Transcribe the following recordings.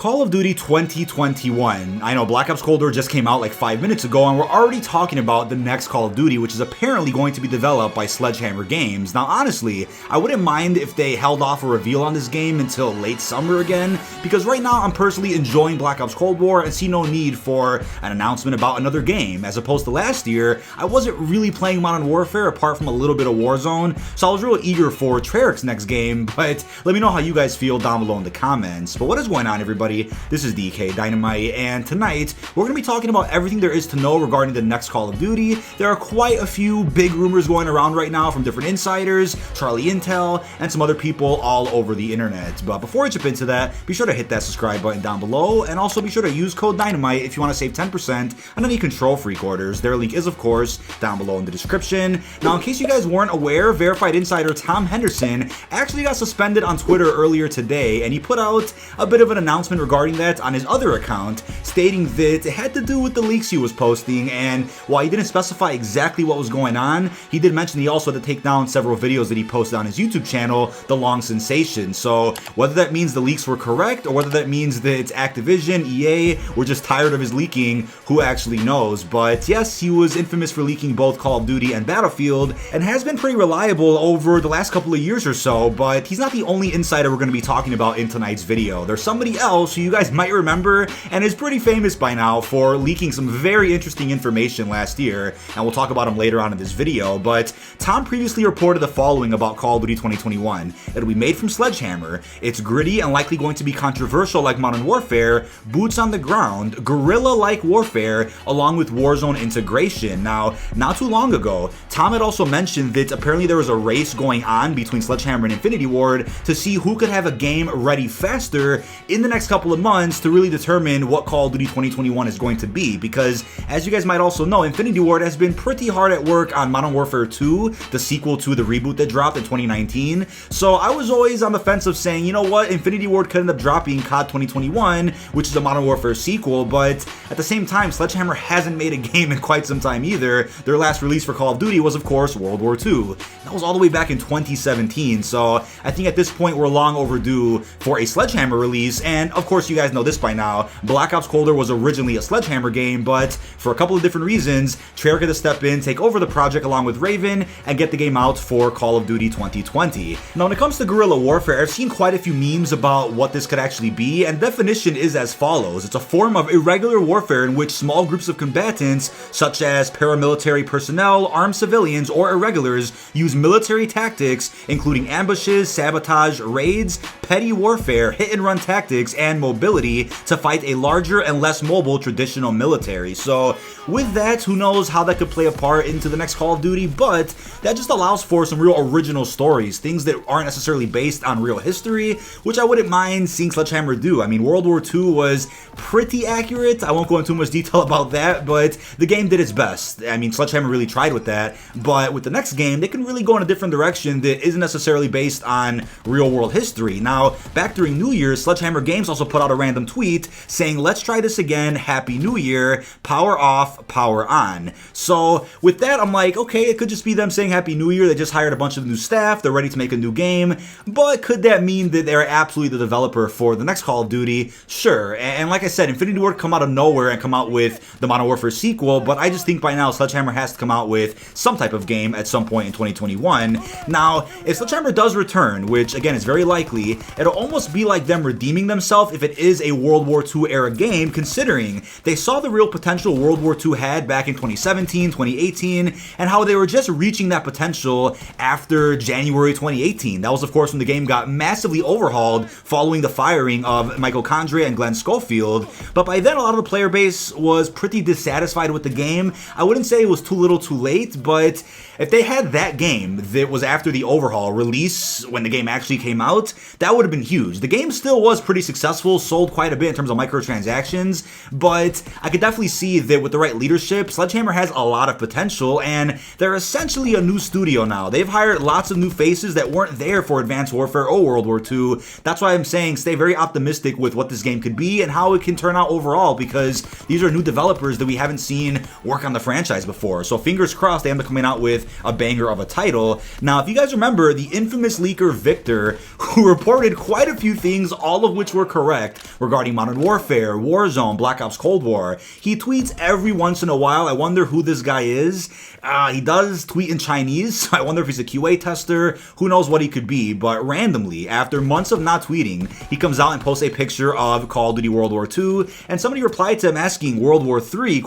Call of Duty 2021. I know Black Ops Cold War just came out like 5 minutes ago, and we're already talking about the next Call of Duty, which is apparently going to be developed by Sledgehammer Games. Now, honestly, I wouldn't mind if they held off a reveal on this game until late summer again, because right now I'm personally enjoying Black Ops Cold War and see no need for an announcement about another game. As opposed to last year, I wasn't really playing Modern Warfare apart from a little bit of Warzone, so I was real eager for Treyarch's next game, but let me know how you guys feel down below in the comments. But what is going on, everybody? This is dkdynamite, and tonight we're going to be talking about everything there is to know regarding the next Call of Duty. There are quite a few big rumors going around right now from different insiders, Charlie Intel, and some other people all over the internet. But before I jump into that, be sure to hit that subscribe button down below, and also be sure to use code DYNAMITE if you want to save 10% on any Control Freak orders. Their link is, of course, down below in the description. Now, in case you guys weren't aware, verified insider Tom Henderson actually got suspended on Twitter earlier today, and he put out a bit of an announcement regarding that on his other account, stating that it had to do with the leaks he was posting, and while he didn't specify exactly what was going on, he did mention he also had to take down several videos that he posted on his YouTube channel, The Long Sensation. So whether that means the leaks were correct or whether that means that it's Activision, EA, were just tired of his leaking, who actually knows. But yes, he was infamous for leaking both Call of Duty and Battlefield, and has been pretty reliable over the last couple of years or so, but he's not the only insider we're going to be talking about in tonight's video. There's somebody else who you guys might remember and is pretty famous by now for leaking some very interesting information last year, and we'll talk about him later on in this video. But Tom previously reported the following about Call of Duty 2021. It'll be made from Sledgehammer, it's gritty and likely going to be controversial like Modern Warfare, boots on the ground, guerrilla-like warfare, along with Warzone integration. Now, not too long ago, Tom had also mentioned that apparently there was a race going on between Sledgehammer and Infinity Ward to see who could have a game ready faster in the next couple of months to really determine what Call of Duty 2021 is going to be, because as you guys might also know, Infinity Ward has been pretty hard at work on Modern Warfare 2, the sequel to the reboot that dropped in 2019. So I was always on the fence of saying, you know what, Infinity Ward could end up dropping COD 2021, which is a Modern Warfare sequel, but at the same time, Sledgehammer hasn't made a game in quite some time either. Their last release for Call of Duty was, of course, World War II. That was all the way back in 2017, so I think at this point we're long overdue for a Sledgehammer release. And of course, you guys know this by now, Black Ops Cold War was originally a Sledgehammer game, but for a couple of different reasons, Treyarch had to step in, take over the project along with Raven, and get the game out for Call of Duty 2020. Now, when it comes to guerrilla warfare, I've seen quite a few memes about what this could actually be, and the definition is as follows. It's a form of irregular warfare in which small groups of combatants, such as paramilitary personnel, armed civilians, or irregulars, use military tactics, including ambushes, sabotage, raids, petty warfare, hit-and-run tactics, and mobility to fight a larger and less mobile traditional military. So with that, who knows how that could play a part into the next Call of Duty, but that just allows for some real original stories, things that aren't necessarily based on real history, which I wouldn't mind seeing Sledgehammer do. I mean, World War II was pretty accurate. I won't go into too much detail about that, but the game did its best. I mean, Sledgehammer really tried with that, but with the next game, they can really go in a different direction that isn't necessarily based on real world history. Now, back during New Year's, Sledgehammer Games also put out a random tweet saying, "Let's try this again, Happy New Year, power off, power on." So with that, I'm like, okay, it could just be them saying Happy New Year. They just hired a bunch of new staff, they're ready to make a new game, but could that mean that they're absolutely the developer for the next Call of Duty? Sure, and like I said, Infinity Ward come out of nowhere and come out with the Modern Warfare sequel, but I just think by now Sledgehammer has to come out with some type of game at some point in 2021. Now, if Sledgehammer does return, which again is very likely, it'll almost be like them redeeming themselves if it is a World War II era game, considering they saw the real potential World War II had back in 2017, 2018, and how they were just reaching that potential after January 2018. That was, of course, when the game got massively overhauled following the firing of Michael Condrey and Glenn Schofield, but by then a lot of the player base was pretty dissatisfied with the game. I wouldn't say it was too little too late, but if they had that game that was after the overhaul release when the game actually came out, that would have been huge. The game still was pretty successful, sold quite a bit in terms of microtransactions, but I could definitely see that with the right leadership, Sledgehammer has a lot of potential, and they're essentially a new studio now. They've hired lots of new faces that weren't there for Advanced Warfare or World War II. That's why I'm saying stay very optimistic with what this game could be and how it can turn out overall, because these are new developers that we haven't seen work on the franchise before. So fingers crossed they end up coming out with a banger of a title. Now, if you guys remember, the infamous leaker Victor, who reported quite a few things, all of which were correct, correct regarding Modern Warfare, Warzone, Black Ops Cold War. He tweets every once in a while. I wonder who this guy is. He does tweet in Chinese, so I wonder if he's a QA tester. Who knows what he could be, but randomly, after months of not tweeting, he comes out and posts a picture of Call of Duty World War II, and somebody replied to him asking World War III,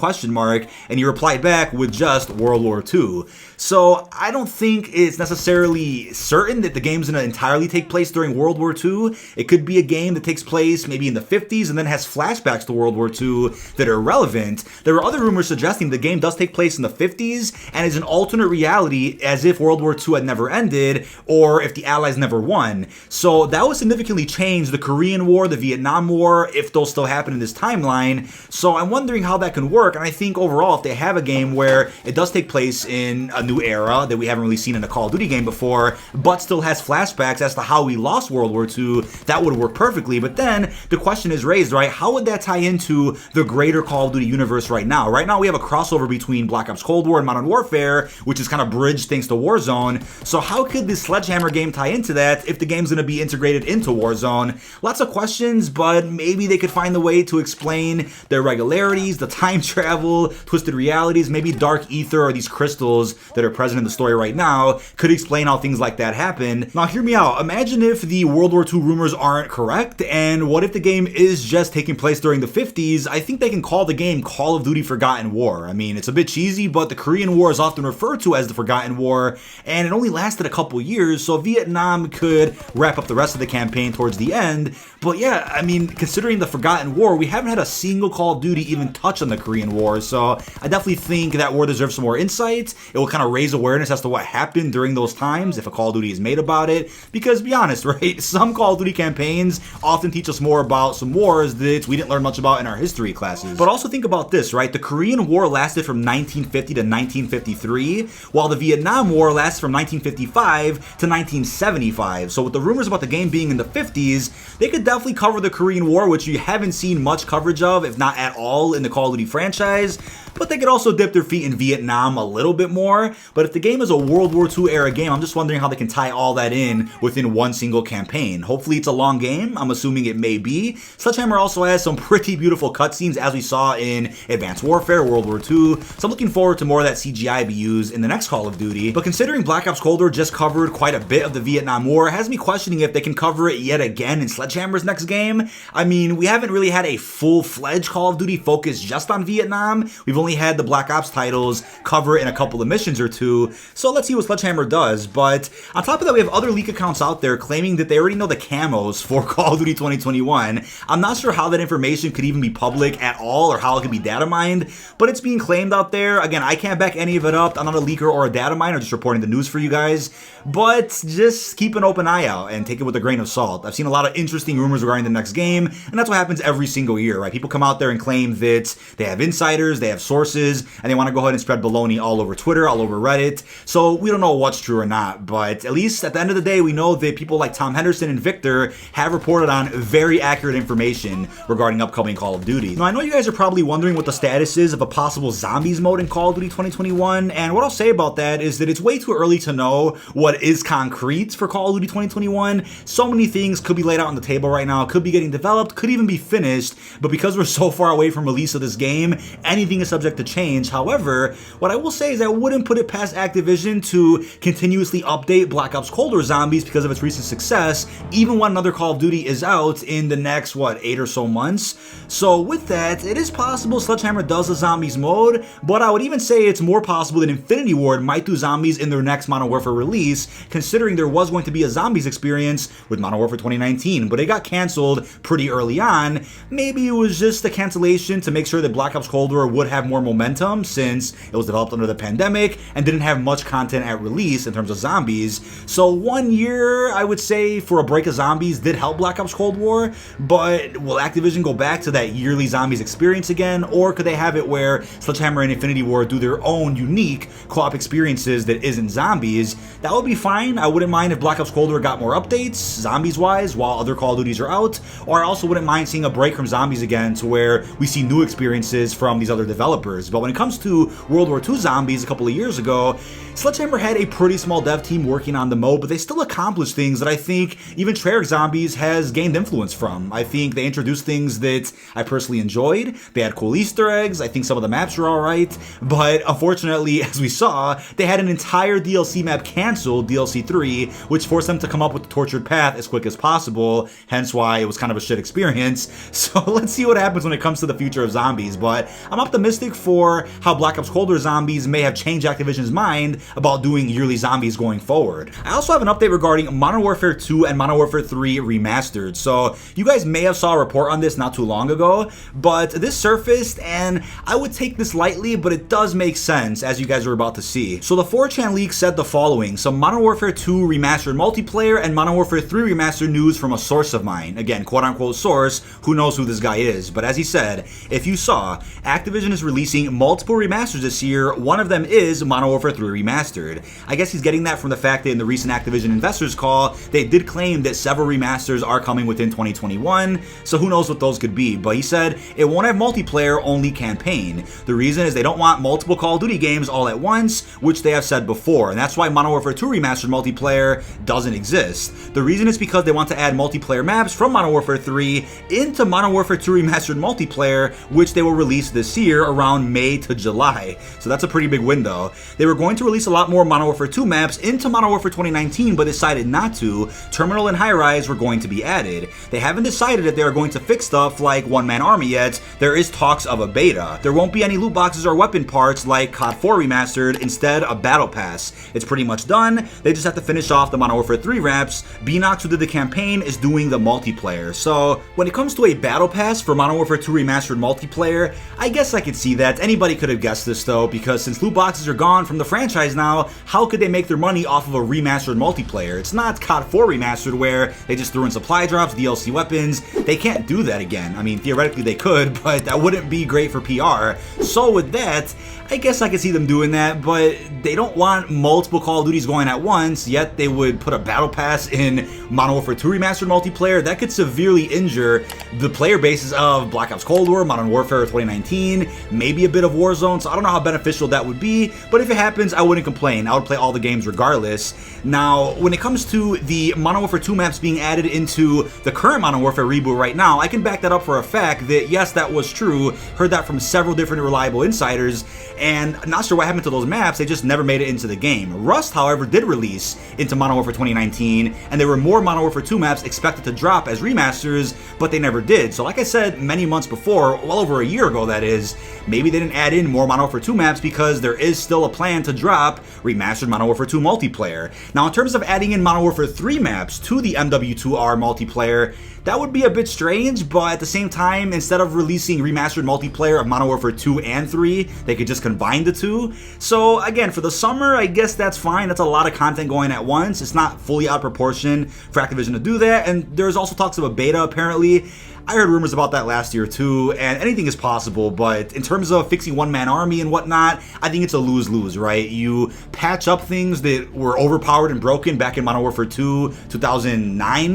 and he replied back with just World War II. So I don't think it's necessarily certain that the game's going to entirely take place during World War II. It could be a game that takes place maybe in the 50s and then has flashbacks to World War II that are relevant. There are other rumors suggesting the game does take place in the 50s and is an alternate reality as if World War II had never ended or if the Allies never won. So that would significantly change the Korean War, the Vietnam War, if those still happen in this timeline. So I'm wondering how that can work, and I think overall if they have a game where it does take place in a new era that we haven't really seen in a Call of Duty game before, but still has flashbacks as to how we lost World War II, that would work perfectly. But then the question is raised, right? How would that tie into the greater Call of Duty universe right now? Right now we have a crossover between Black Ops Cold War and Modern Warfare, which is kind of bridged thanks to Warzone. So how could this Sledgehammer game tie into that if the game's going to be integrated into Warzone? Lots of questions, but maybe they could find a way to explain the irregularities, the time travel, twisted realities, maybe dark ether or these crystals that are present in the story right now could explain how things like that happen. Now hear me out. Imagine if the World War II rumors aren't correct, and what if the game is just taking place during the 50s? I think they can call the game Call of Duty Forgotten War. I mean, it's a bit cheesy, but the Korean War is often referred to as the Forgotten War, and it only lasted a couple years, so Vietnam could wrap up the rest of the campaign towards the end. But yeah, I mean, considering the Forgotten War, we haven't had a single Call of Duty even touch on the Korean War, so I definitely think that war deserves some more insight. It will kind of raise awareness as to what happened during those times if a Call of Duty is made about it, because be honest, right, some Call of Duty campaigns often teach us more about some wars that we didn't learn much about in our history classes. But also think about this, right, the Korean War lasted from 1950 to 1953, while the Vietnam War lasted from 1955 to 1975. So with the rumors about the game being in the 50s, they could definitely cover the Korean War, which you haven't seen much coverage of, if not at all, in the Call of Duty franchise. But they could also dip their feet in Vietnam a little bit more. But if the game is a World War II era game, I'm just wondering how they can tie all that in within one single campaign. Hopefully it's a long game. I'm assuming it may be. Sledgehammer also has some pretty beautiful cutscenes, as we saw in Advanced Warfare, World War II. So I'm looking forward to more of that CGI be used in the next Call of Duty. But considering Black Ops Cold War just covered quite a bit of the Vietnam War, it has me questioning if they can cover it yet again in Sledgehammer's next game. I mean, we haven't really had a full-fledged Call of Duty focused just on Vietnam. We've only had the Black Ops titles cover it in a couple of missions or two, so let's see what Sledgehammer does. But on top of that, we have other leak accounts out there claiming that they already know the camos for Call of Duty 2021. I'm not sure how that information could even be public at all or how it could be data mined, but it's being claimed out there. Again, I can't back any of it up. I'm not a leaker or a data miner, just reporting the news for you guys, but just keep an open eye out and take it with a grain of salt. I've seen a lot of interesting rumors regarding the next game, and that's what happens every single year, right? People come out there and claim that they have insiders, they have sources, and they want to go ahead and spread baloney all over Twitter, all over Reddit. So we don't know what's true or not, but at least at the end of the day, we know that people like Tom Henderson and Victor have reported on very accurate information regarding upcoming Call of Duty. Now, I know you guys are probably wondering what the status is of a possible zombies mode in Call of Duty 2021, and what I'll say about that is that it's way too early to know what is concrete for Call of Duty 2021. So many things could be laid out on the table right now, could be getting developed, could even be finished, but because we're so far away from release of this game, anything is subject to change. However, what I will say is I wouldn't put it past Activision to continuously update Black Ops Cold War Zombies because of its recent success, even when another Call of Duty is out in the next, 8 or so months. So with that, it is possible Sledgehammer does a zombies mode, but I would even say it's more possible that Infinity Ward might do zombies in their next Modern Warfare release, considering there was going to be a zombies experience with Modern Warfare 2019, but it got canceled pretty early on. Maybe it was just a cancellation to make sure that Black Ops Cold War would have more momentum since it was developed under the pandemic and didn't have much content at release in terms of zombies. So 1 year, I would say, for a break of zombies did help Black Ops Cold War, but will Activision go back to that yearly zombies experience again, or could they have it where Sledgehammer and Infinity Ward do their own unique co-op experiences that isn't zombies? That would be fine. I wouldn't mind if Black Ops Cold War got more updates, zombies-wise, while other Call of Duties are out, or I also wouldn't mind seeing a break from zombies again to where we see new experiences from these other developers. But when it comes to World War II zombies a couple of years ago, Sledgehammer had a pretty small dev team working on the mode, but they still accomplished things that I think even Treyarch Zombies has gained influence from. I think they introduced things that I personally enjoyed. They had cool Easter eggs. I think some of the maps were alright, but unfortunately, as we saw, they had an entire DLC map canceled, DLC 3, which forced them to come up with the tortured path as quick as possible, hence why it was kind of a shit experience. So let's see what happens when it comes to the future of zombies, but I'm optimistic for how Black Ops Cold War Zombies may have changed Activision's mind about doing yearly zombies going forward. I also have an update regarding Modern Warfare 2 and Modern Warfare 3 Remastered. So you guys may have saw a report on this not too long ago, but this surfaced and I would take this lightly, but it does make sense as you guys are about to see. So the 4chan leak said the following: some Modern Warfare 2 Remastered multiplayer and Modern Warfare 3 Remastered news from a source of mine. Again, quote unquote source, who knows who this guy is, but as he said, if you saw, Activision is releasing multiple remasters this year. One of them is Modern Warfare 3 Remastered. I guess he's getting that from the fact that in the recent Activision investors call, they did claim that several remasters are coming within 2021, so who knows what those could be, but he said it won't have multiplayer, only campaign. The reason is they don't want multiple Call of Duty games all at once, which they have said before, and that's why Modern Warfare 2 Remastered multiplayer doesn't exist. The reason is because they want to add multiplayer maps from Modern Warfare 3 into Modern Warfare 2 Remastered multiplayer, which they will release this year around May to July. So that's a pretty big window. They were going to release a lot more Modern Warfare 2 maps into Modern Warfare 2019, but decided not to. Terminal and High Rise were going to be added. They haven't decided if they are going to fix stuff like One Man Army yet. There is talks of a beta. There won't be any loot boxes or weapon parts like COD 4 Remastered, instead a Battle Pass. It's pretty much done. They just have to finish off the Modern Warfare 3 maps. Bnox, who did the campaign, is doing the multiplayer. So when it comes to a Battle Pass for Modern Warfare 2 Remastered multiplayer, I guess I could see that. Anybody could have guessed this though, because since loot boxes are gone from the franchise now, how could they make their money off of a remastered multiplayer? It's not COD 4 Remastered where they just threw in supply drops, DLC weapons. They can't do that again. I mean, theoretically they could, but that wouldn't be great for PR. So with that, I guess I could see them doing that, but they don't want multiple Call of Duties going at once, yet they would put a Battle Pass in Modern Warfare 2 Remastered multiplayer. That could severely injure the player bases of Black Ops Cold War, Modern Warfare 2019, maybe a bit of Warzone, so I don't know how beneficial that would be, but if it happens, I wouldn't complain. I would play all the games regardless. Now, when it comes to the Modern Warfare 2 maps being added into the current Modern Warfare reboot right now, I can back that up for a fact that yes, that was true. Heard that from several different reliable insiders, and not sure what happened to those maps. They just never made it into the game. Rust, however, did release into Modern Warfare 2019, and there were more Modern Warfare 2 maps expected to drop as remasters, but they never did. So like I said many months before, well over a year ago that is, maybe they didn't add in more Modern Warfare 2 maps because there is still a plan to drop remastered Modern Warfare 2 multiplayer. Now in terms of adding in Modern Warfare 3 maps to the MW2R multiplayer, that would be a bit strange, but at the same time, instead of releasing remastered multiplayer of Modern Warfare 2 and 3, they could just combine the two. So again, for the summer, I guess that's fine. That's a lot of content going at once. It's not fully out of proportion for Activision to do that, and there's also talks of a beta apparently. I heard rumors about that last year too, and anything is possible, but in terms of fixing one-man army and whatnot, I think it's a lose-lose, right? You patch up things that were overpowered and broken back in Modern Warfare 2, 2009,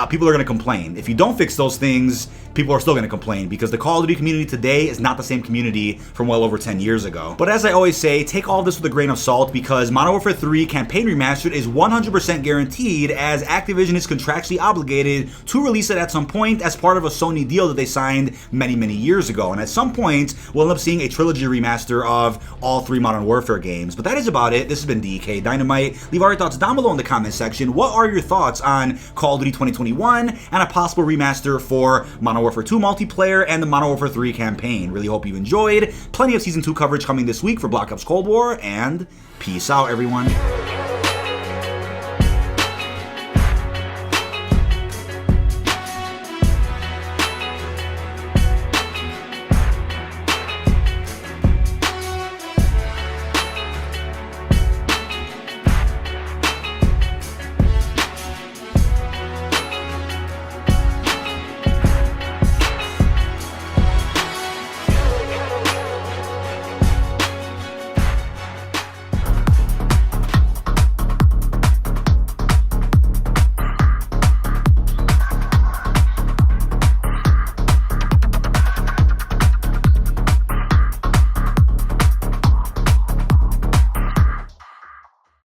people are going to complain. If you don't fix those things, people are still going to complain because the Call of Duty community today is not the same community from well over 10 years ago. But as I always say, take all this with a grain of salt because Modern Warfare 3 Campaign Remastered is 100% guaranteed as Activision is contractually obligated to release it at some point as part of a Sony deal that they signed many years ago. And at some point, we'll end up seeing a trilogy remaster of all 3 Modern Warfare games. But that is about it. This has been dkdynamite. Leave all your thoughts down below in the comment section. What are your thoughts on Call of Duty 2021 and a possible remaster for Modern Warfare 2 multiplayer and the Modern Warfare 3 campaign? Really hope you enjoyed. Plenty of Season 2 coverage coming this week for Black Ops Cold War, and peace out, everyone.